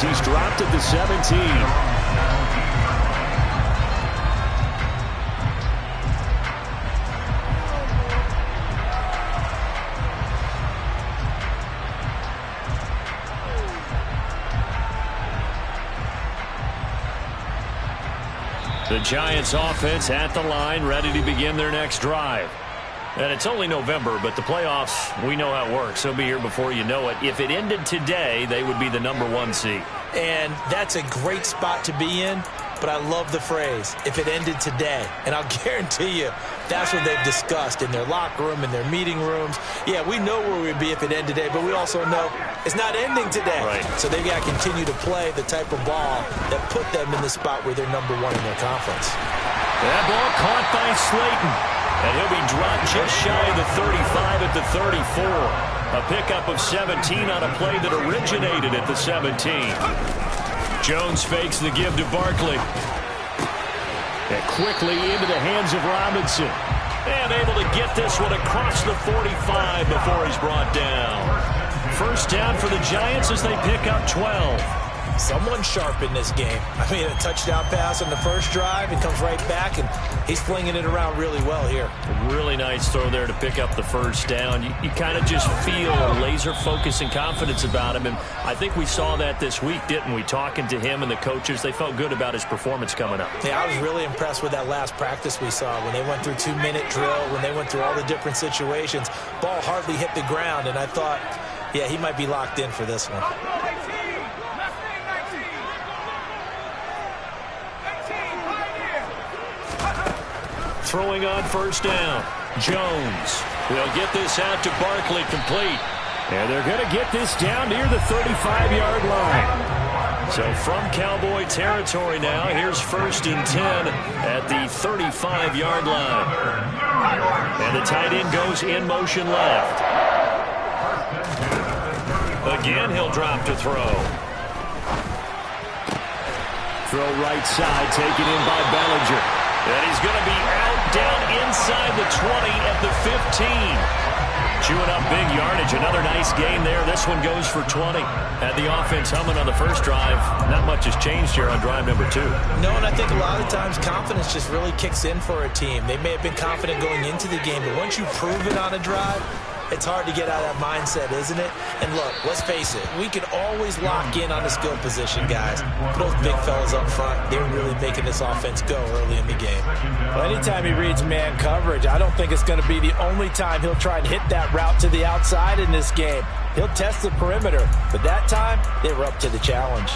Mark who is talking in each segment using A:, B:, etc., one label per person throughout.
A: as he's dropped at the 17. The Giants offense at the line, ready to begin their next drive. And it's only November, but the playoffs, we know how it works. They'll be here before you know it. If it ended today, they would be the #1 seed.
B: And that's a great spot to be in, but I love the phrase, if it ended today. And I'll guarantee you, that's what they've discussed in their locker room, in their meeting rooms. Yeah, we know where we'd be if it ended today, but we also know it's not ending today.
A: Right.
B: So they've got to continue to play the type of ball that put them in the spot where they're #1 in their conference.
A: That ball caught by Slayton. And he'll be dropped just shy of the 35 at the 34. A pickup of 17 on a play that originated at the 17. Jones fakes the give to Barkley. And quickly into the hands of Robinson. And able to get this one across the 45 before he's brought down. First down for the Giants as they pick up 12.
B: Someone sharp in this game. I mean, a touchdown pass on the first drive and comes right back, and he's flinging it around really well here.
A: A really nice throw there to pick up the first down. You kind of just feel a laser focus and confidence about him, and I think we saw that this week, didn't we? Talking to him and the coaches, they felt good about his performance coming up.
B: Yeah, I was really impressed with that last practice we saw when they went through 2-minute drill, when they went through all the different situations. Ball hardly hit the ground, and I thought, yeah, he might be locked in for this one.
A: Throwing on first down. Jones. They'll get this out to Barkley, complete. And they're going to get this down near the 35-yard line. So from Cowboy territory now, here's 1st and 10 at the 35-yard line. And the tight end goes in motion left. Again, he'll drop to throw. Throw right side, taken in by Bellinger. And he's going to be out down inside the 20 at the 15. Chewing up big yardage. Another nice gain there. This one goes for 20. Had the offense humming on the first drive. Not much has changed here on drive number 2.
B: No, and I think a lot of times confidence just really kicks in for a team. They may have been confident going into the game, but once you prove it on a drive, it's hard to get out of that mindset, isn't it? And look, let's face it, we can always lock in on the skill position, guys. Those big fellas up front, they're really making this offense go early in the game.
C: Well, anytime he reads man coverage, I don't think it's going to be the only time he'll try and hit that route to the outside in this game. He'll test the perimeter, but that time, they were up to the challenge.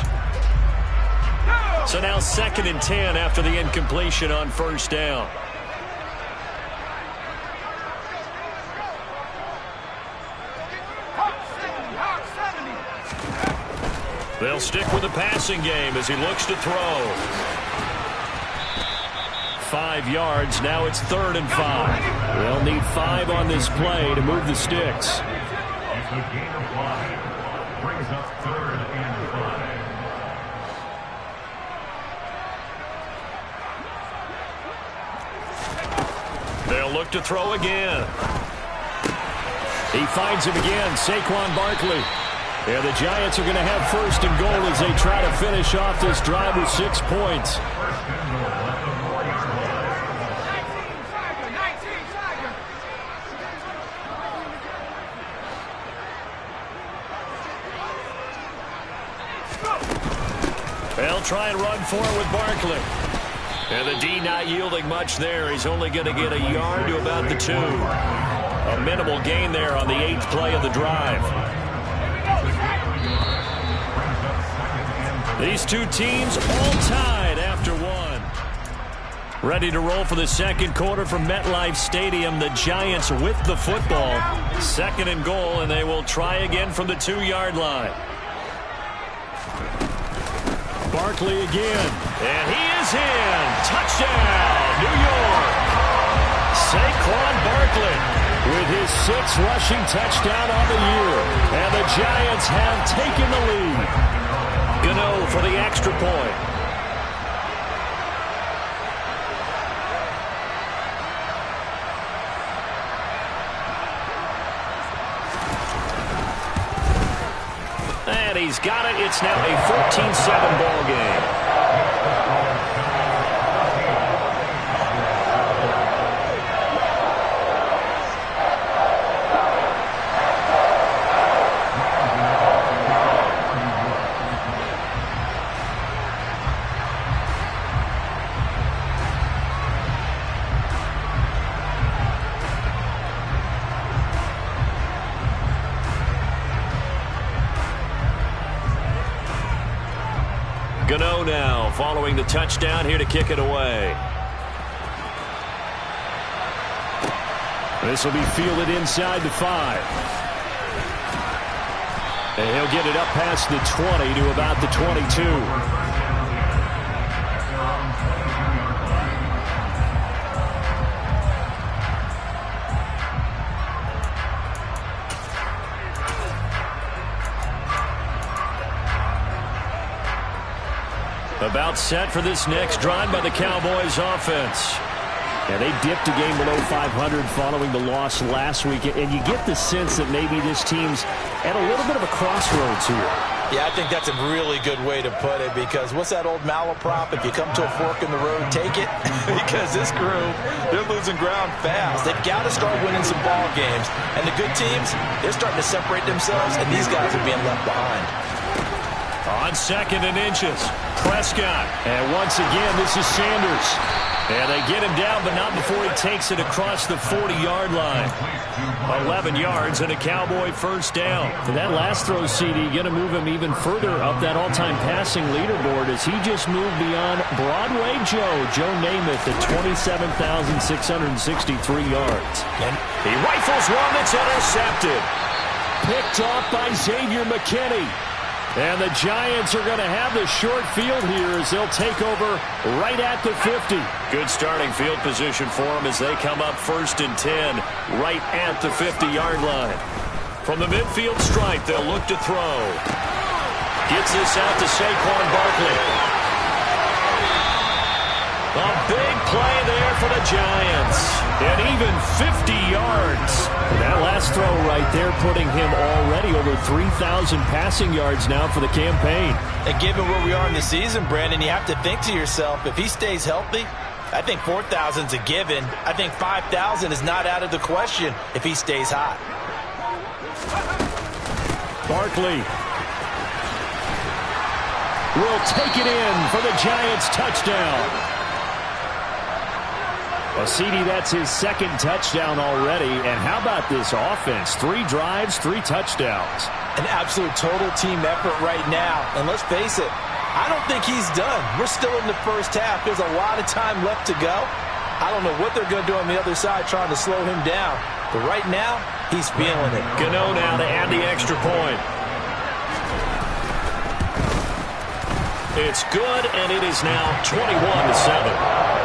A: So now 2nd and 10 after the incompletion on first down. They'll stick with the passing game as he looks to throw. 5 yards. Now it's 3rd and 5. They'll need 5 on this play to move the sticks.
D: Brings up 3rd and 5.
A: They'll look to throw again. He finds him again, Saquon Barkley. Yeah, the Giants are going to have 1st and goal as they try to finish off this drive with 6 points. They'll try and run for it with Barkley. And the D not yielding much there. He's only going to get a yard to about the 2. A minimal gain there on the 8th play of the drive. These two teams all tied after 1. Ready to roll for the 2nd quarter from MetLife Stadium. The Giants with the football. 2nd and goal, and they will try again from the 2-yard line. Barkley again. And he is in. Touchdown, New York. Saquon Barkley with his 6th rushing touchdown on the year. And the Giants have taken the lead. Gano for the extra point. And he's got it. It's It's now a 14-7 ball game. Gano now following the touchdown here to kick it away. This will be fielded inside the 5. And he'll get it up past the 20 to about the 22. About set for this next drive by the Cowboys offense. Yeah, they dipped a game below 500 following the loss last week, and you get the sense that maybe this team's at a little bit of a crossroads here.
B: Yeah, I think that's a really good way to put it, because what's that old malaprop? If you come to a fork in the road, take it. Because this crew, they're losing ground fast. They've got to start winning some ball games. And the good teams, they're starting to separate themselves, and these guys are being left behind.
A: On 2nd and inches, Prescott. And once again, this is Sanders. And they get him down, but not before he takes it across the 40-yard line. 11 yards and a Cowboy first down. For that last throw, CD, going to move him even further up that all-time passing leaderboard as he just moved beyond Broadway Joe Namath at 27,663 yards. And he rifles one that's intercepted. Picked off by Xavier McKinney. And the Giants are going to have the short field here as they'll take over right at the 50. Good starting field position for them as they come up 1st and 10 right at the 50-yard line. From the midfield stripe, they'll look to throw. Gets this out to Saquon Barkley. A big play there for the Giants. And even 50 yards. And that last throw right there putting him already over 3,000 passing yards now for the campaign.
B: And given where we are in the season, Brandon, you have to think to yourself, if he stays healthy, I think 4,000's a given. I think 5,000 is not out of the question if he stays hot.
A: Barkley will take it in for the Giants touchdown. Well, CD, that's his 2nd touchdown already. And how about this offense? 3 drives, 3 touchdowns.
B: An absolute total team effort right now. And let's face it, I don't think he's done. We're still in the first half. There's a lot of time left to go. I don't know what they're going to do on the other side trying to slow him down. But right now, he's feeling it.
A: Gano now to add the extra point. It's good, and it is now 21-7.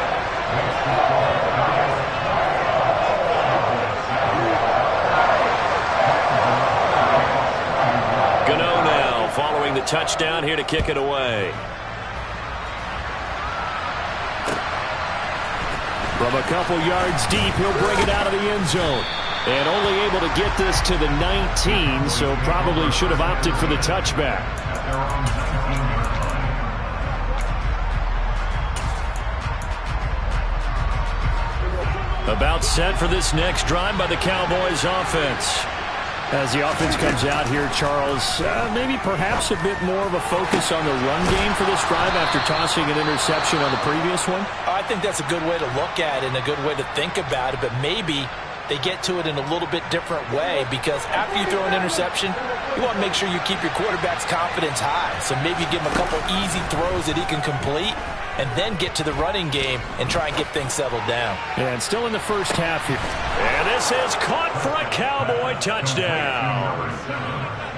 A: Gano now following the touchdown here to kick it away. From a couple yards deep, he'll bring it out of the end zone. And only able to get this to the 19, so probably should have opted for the touchback. About set for this next drive by the Cowboys offense. As the offense comes out here, Charles, maybe perhaps a bit more of a focus on the run game for this drive after tossing an interception on the previous one?
B: I think that's a good way to look at it and a good way to think about it, but maybe they get to it in a little bit different way, because after you throw an interception, you want to make sure you keep your quarterback's confidence high. So maybe give him a couple easy throws that he can complete and then get to the running game and try and get things settled down.
A: And still in the first half here. And this is caught for a Cowboy touchdown.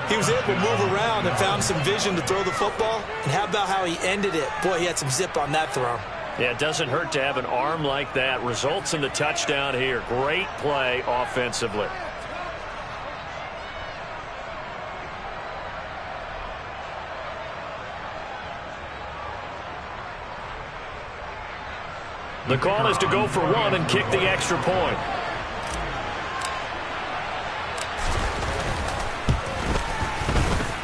B: He was able to move around and found some vision to throw the football. And how about how he ended it? Boy, he had some zip on that throw.
A: Yeah, it doesn't hurt to have an arm like that. Results in the touchdown here. Great play offensively. The call is to go for one and kick the extra point.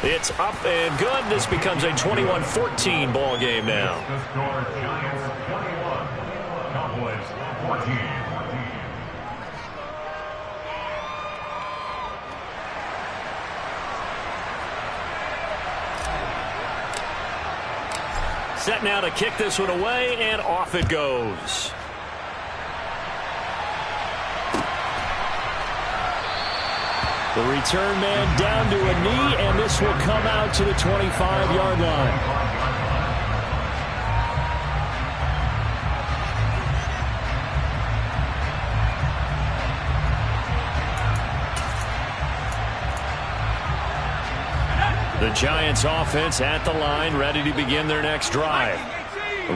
A: It's up and good. This becomes a 21-14 ball game now.
D: The score, Giants 21, Cowboys 14.
A: Set now to kick this one away, and off it goes. The return man down to a knee, and this will come out to the 25-yard line. The Giants offense at the line, ready to begin their next drive.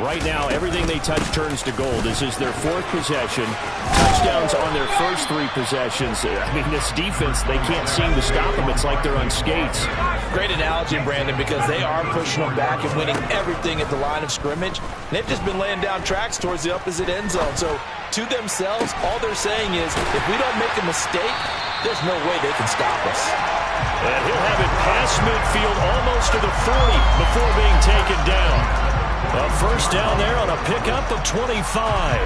A: Right now, everything they touch turns to gold. This is their fourth possession. Touchdowns on their first three possessions. I mean, this defense, they can't seem to stop them. It's like they're on skates.
C: Great analogy, Brandon, because they are pushing them back and winning everything at the line of scrimmage. They've just been laying down tracks towards the opposite end zone. So, to themselves, all they're saying is, if we don't make a mistake, there's no way they can stop us.
A: And he'll have it past midfield almost to the 40 before being taken down. A first down there on a pickup of 25.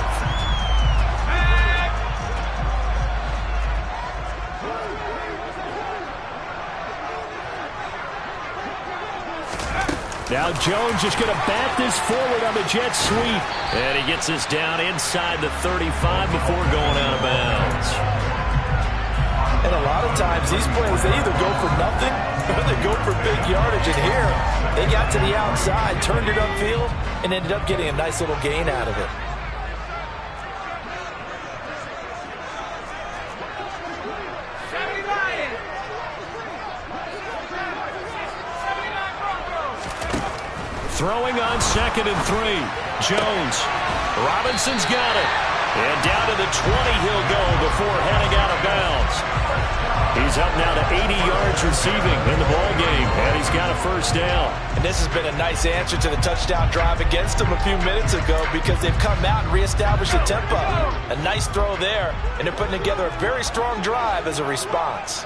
A: Now Jones just going to bat this forward on the jet sweep. And he gets this down inside the 35 before going out of bounds.
C: And a lot of times, these plays, they either go for nothing or they go for big yardage. And here, they got to the outside, turned it upfield, and ended up getting a nice little gain out of it.
A: Throwing on 2nd and 3. Jones. Robinson's got it. And down to the 20 he'll go before heading out of bounds. He's up now to 80 yards receiving in the ball game, and he's got a first down.
C: And this has been a nice answer to the touchdown drive against them a few minutes ago because they've come out and reestablished the tempo. A nice throw there, and they're putting together a very strong drive as a response.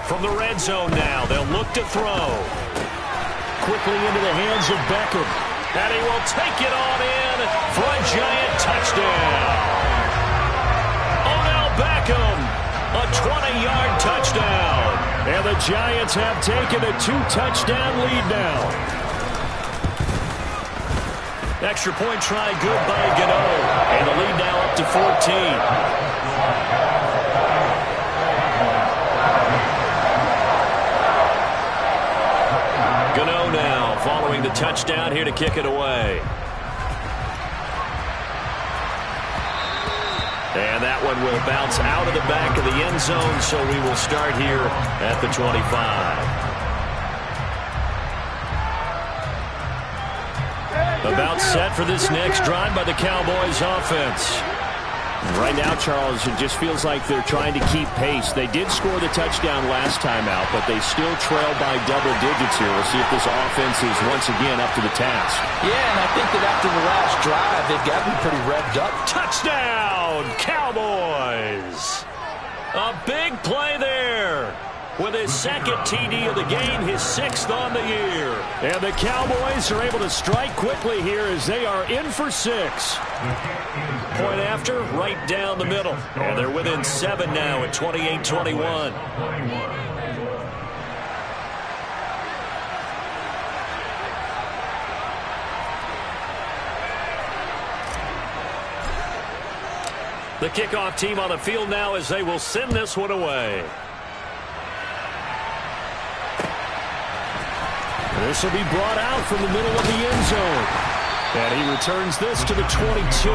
A: From the red zone now, they'll look to throw. Quickly into the hands of Beckham. And he will take it on in for a Giant touchdown. Odell Beckham, a 20-yard touchdown. And the Giants have taken a 2-touchdown lead now. Extra point try good by Gano. And the lead now up to 14. Gano now following the touchdown here to kick it away. And that one will bounce out of the back of the end zone, so we will start here at the 25. About set for this next drive by the Cowboys offense. Right now, Charles, it just feels like they're trying to keep pace. They did score the touchdown last time out, but they still trail by double digits here. We'll see if this offense is once again up to the task.
C: Yeah, and I think that after the last drive, they've got to be pretty revved up.
A: Touchdown, Cowboys! A big play there. With his second TD of the game, his 6th on the year. And the Cowboys are able to strike quickly here as they are in for 6. Point after, right down the middle. And they're within 7 now at 28-21. The kickoff team on the field now as they will send this one away. This will be brought out from the middle of the end zone. And he returns this to the 22.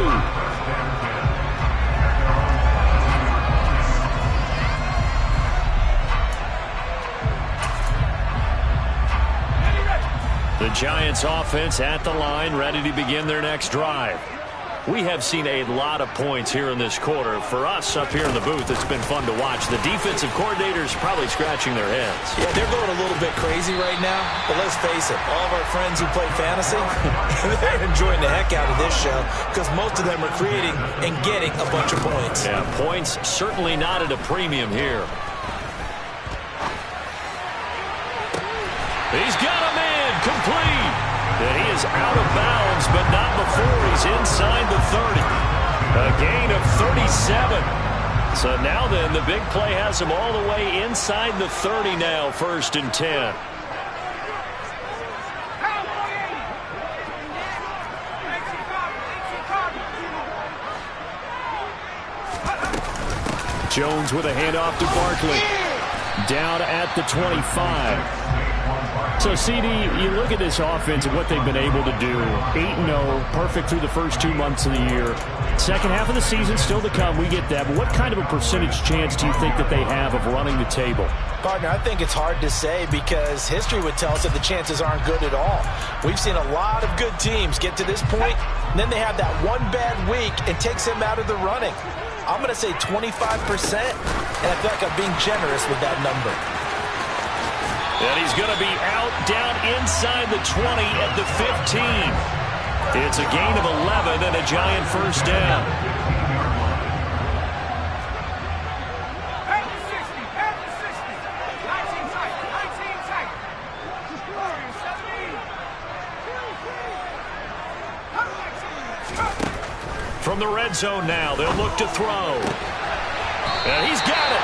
A: The Giants offense at the line, ready to begin their next drive. We have seen a lot of points here in this quarter. For us up here in the booth, it's been fun to watch. The defensive coordinators probably scratching their heads.
B: Yeah, they're going a little bit crazy right now, but let's face it, all of our friends who play fantasy, they're enjoying the heck out of this show because most of them are creating and getting a bunch of points.
A: Yeah, points certainly not at a premium here. He's got him in, complete. And he is out of bounds, but not before he's inside the 30. A gain of 37. So now then, the big play has him all the way inside the 30 now, 1st and 10. Jones with a handoff to Barkley. Down at the 25. So, CD, you look at this offense and what they've been able to do. 8-0, perfect through the first 2 months of the year. Second half of the season still to come. We get that. But what kind of a percentage chance do you think that they have of running the table?
B: Partner, I think it's hard to say because history would tell us that the chances aren't good at all. We've seen a lot of good teams get to this point, and then they have that one bad week and takes them out of the running. I'm going to say 25%, and I feel like I'm being generous with that number.
A: And he's going to be out down inside the 20 at the 15. It's a gain of 11 and a Giant first down. From the red zone now, they'll look to throw. And he's got it.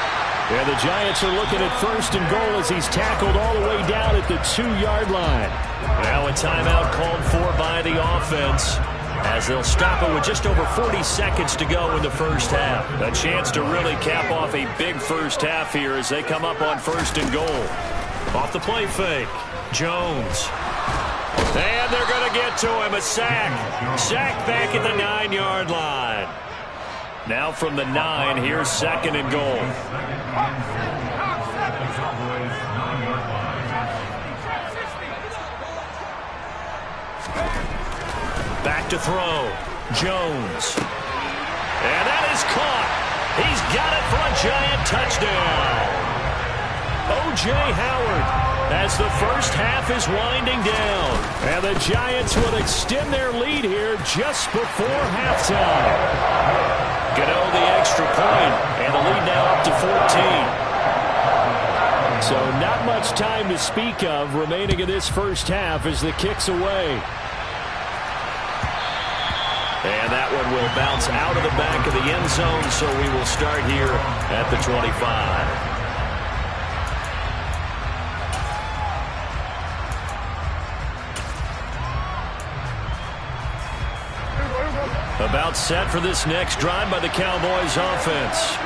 A: And the Giants are looking at 1st and goal as he's tackled all the way down at the 2-yard line. Now a timeout called for by the offense as they'll stop it with just over 40 seconds to go in the first half. A chance to really cap off a big first half here as they come up on 1st and goal. Off the play fake, Jones. And they're going to get to him, a sack. Sack back at the 9-yard line. Now from the 9, here's 2nd and goal. Back to throw. Jones. And that is caught. He's got it for a Giant touchdown. O.J. Howard as the first half is winding down. And the Giants will extend their lead here just before halftime. Gano the extra point, and the lead now up to 14. So not much time to speak of remaining in this first half as the kick's away. And that one will bounce out of the back of the end zone, so we will start here at the 25. About set for this next drive by the Cowboys offense.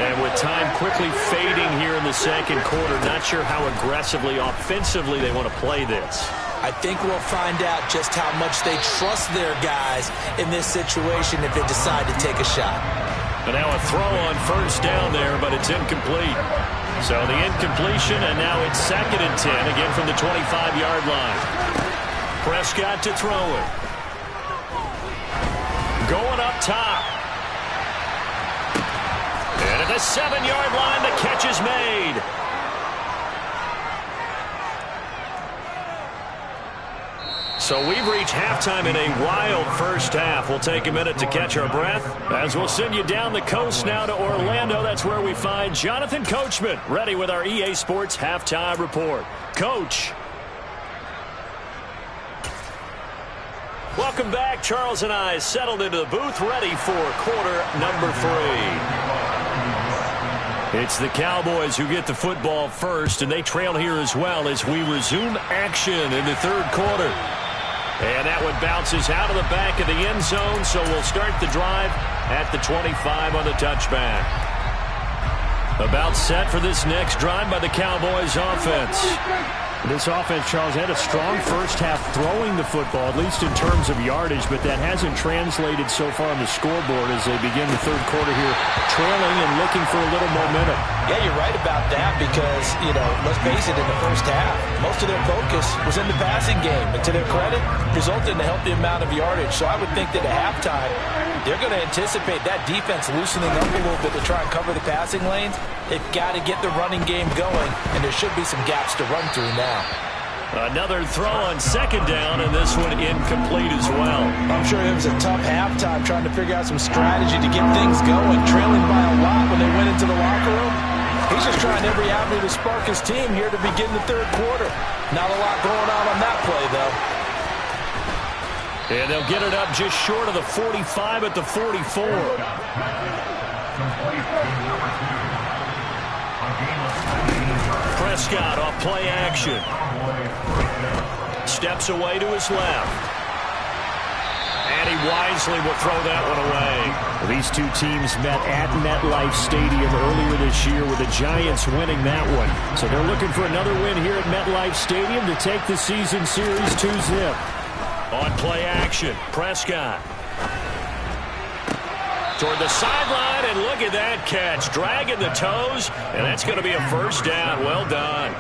A: And with time quickly fading here in the second quarter, not sure how aggressively, offensively they want to play this.
B: I think we'll find out just how much they trust their guys in this situation if they decide to take a shot.
A: And now a throw on 1st down there, but it's incomplete. So the incompletion, and now it's 2nd and 10, again from the 25-yard line. Prescott to throw it. Going up top. And at the 7-yard line, the catch is made. So we've reached halftime in a wild first half. We'll take a minute to catch our breath as we'll send you down the coast now to Orlando. That's where we find Jonathan Coachman ready with our EA Sports Halftime Report. Coach. Welcome back. Charles and I settled into the booth ready for quarter number 3. It's the Cowboys who get the football first, and they trail here as well as we resume action in the third quarter. And that one bounces out of the back of the end zone, so we'll start the drive at the 25 on the touchback. About set for this next drive by the Cowboys offense. This offense, Charles, had a strong first half throwing the football, at least in terms of yardage, but that hasn't translated so far on the scoreboard as they begin the third quarter here, trailing and looking for a little momentum.
B: Yeah, you're right about that because, let's face it, in the first half, most of their focus was in the passing game. And to their credit, resulted in a healthy amount of yardage. So I would think that at halftime, they're going to anticipate that defense loosening up a little bit to try and cover the passing lanes. They've got to get the running game going, and there should be some gaps to run through now.
A: Another throw on second down, and this one incomplete as well.
B: I'm sure it was a tough halftime trying to figure out some strategy to get things going, trailing by a lot when they went into the locker room. He's just trying every avenue to spark his team here to begin the third quarter. Not a lot going on that play, though.
A: And they'll get it up just short of the 45 at the 44. Prescott off play action. Steps away to his left. And he wisely will throw that one away. Well, these two teams met at MetLife Stadium earlier this year with the Giants winning that one. So they're looking for another win here at MetLife Stadium to take the season series 2-zip. On play action, Prescott. Toward the sideline, and look at that catch. Dragging the toes, and that's going to be a first down. Well done.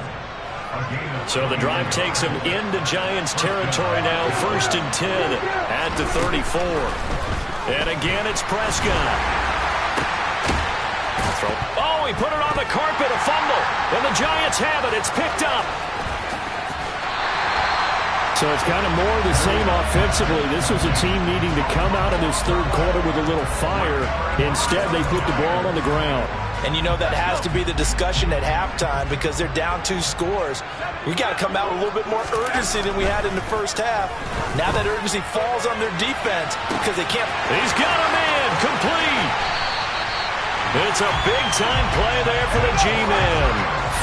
A: So the drive takes him into Giants territory now, 1st and 10 at the 34. And again, it's Prescott. Throw. Oh, he put it on the carpet, a fumble. And the Giants have it. It's picked up. So it's kind of more of the same offensively. This was a team needing to come out of this third quarter with a little fire. Instead, they put the ball on the ground.
B: And that has to be the discussion at halftime because they're down 2 scores. We got to come out with a little bit more urgency than we had in the first half. Now that urgency falls on their defense because they can't.
A: He's got him in. Complete. It's a big-time play there for the G-men.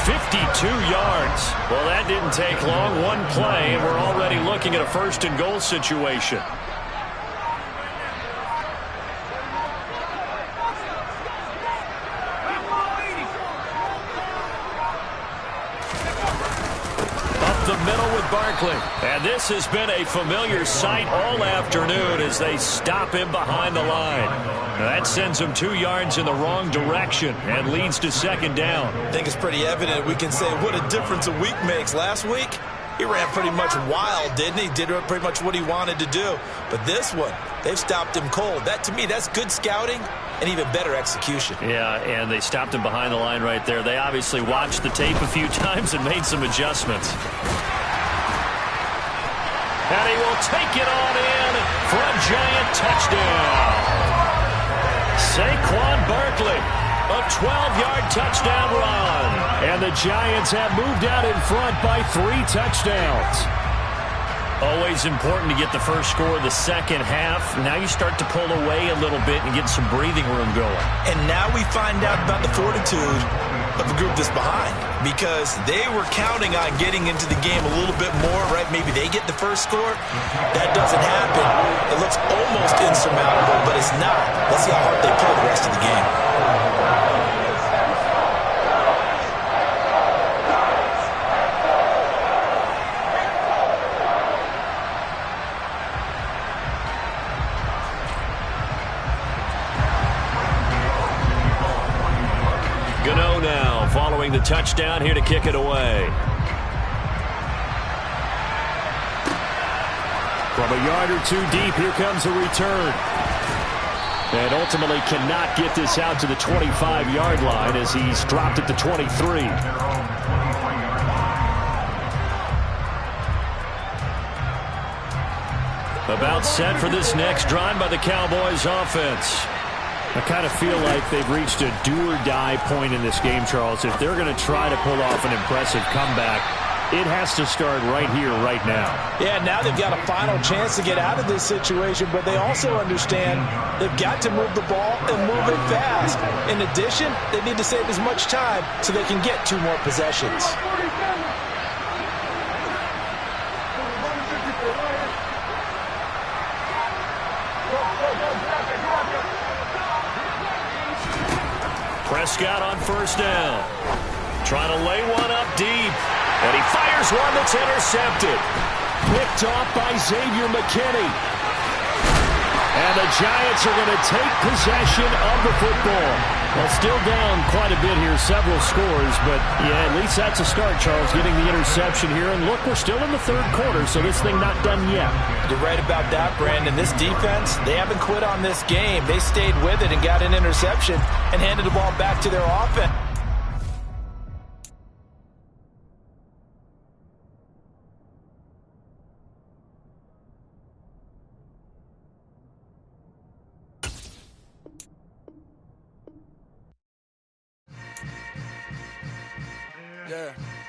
A: 52 yards. Well, that didn't take long. One play, and we're already looking at a 1st and goal situation. The middle with Barkley. And this has been a familiar sight all afternoon as they stop him behind the line. That sends him 2 yards in the wrong direction and leads to 2nd down.
B: I think it's pretty evident we can say what a difference a week makes. Last week, he ran pretty much wild, didn't he? Did pretty much what he wanted to do. But this one, they've stopped him cold. That, to me, that's good scouting and even better execution.
A: Yeah, and they stopped him behind the line right there. They obviously watched the tape a few times and made some adjustments. And he will take it on in for a Giant touchdown. Saquon Barkley, a 12-yard touchdown run. And the Giants have moved out in front by 3 touchdowns. Always important to get the first score of the second half. Now you start to pull away a little bit and get some breathing room going.
B: And now we find out about the fortitude of the group that's behind because they were counting on getting into the game a little bit more, right? Maybe they get the first score. That doesn't happen. It looks almost insurmountable, but it's not. Let's see how hard they play the rest of the game.
A: Following the touchdown here to kick it away. From a yard or 2 deep, here comes a return. And ultimately cannot get this out to the 25-yard line as he's dropped at the 23. About set for this next drive by the Cowboys offense. I kind of feel like they've reached a do-or-die point in this game, Charles. If they're going to try to pull off an impressive comeback, it has to start right here, right now.
B: Yeah, now they've got a final chance to get out of this situation, but they also understand they've got to move the ball and move it fast. In addition, they need to save as much time so they can get 2 more possessions.
A: Prescott on 1st down. Trying to lay one up deep. And he fires one that's intercepted. Picked off by Xavier McKinney. And the Giants are going to take possession of the football. Well, still down quite a bit here, several scores, but yeah, at least that's a start, Charles, getting the interception here. And look, we're still in the third quarter, so this thing not done yet.
B: You're right about that, Brandon. This defense, they haven't quit on this game. They stayed with it and got an interception and handed the ball back to their offense.
E: Yeah.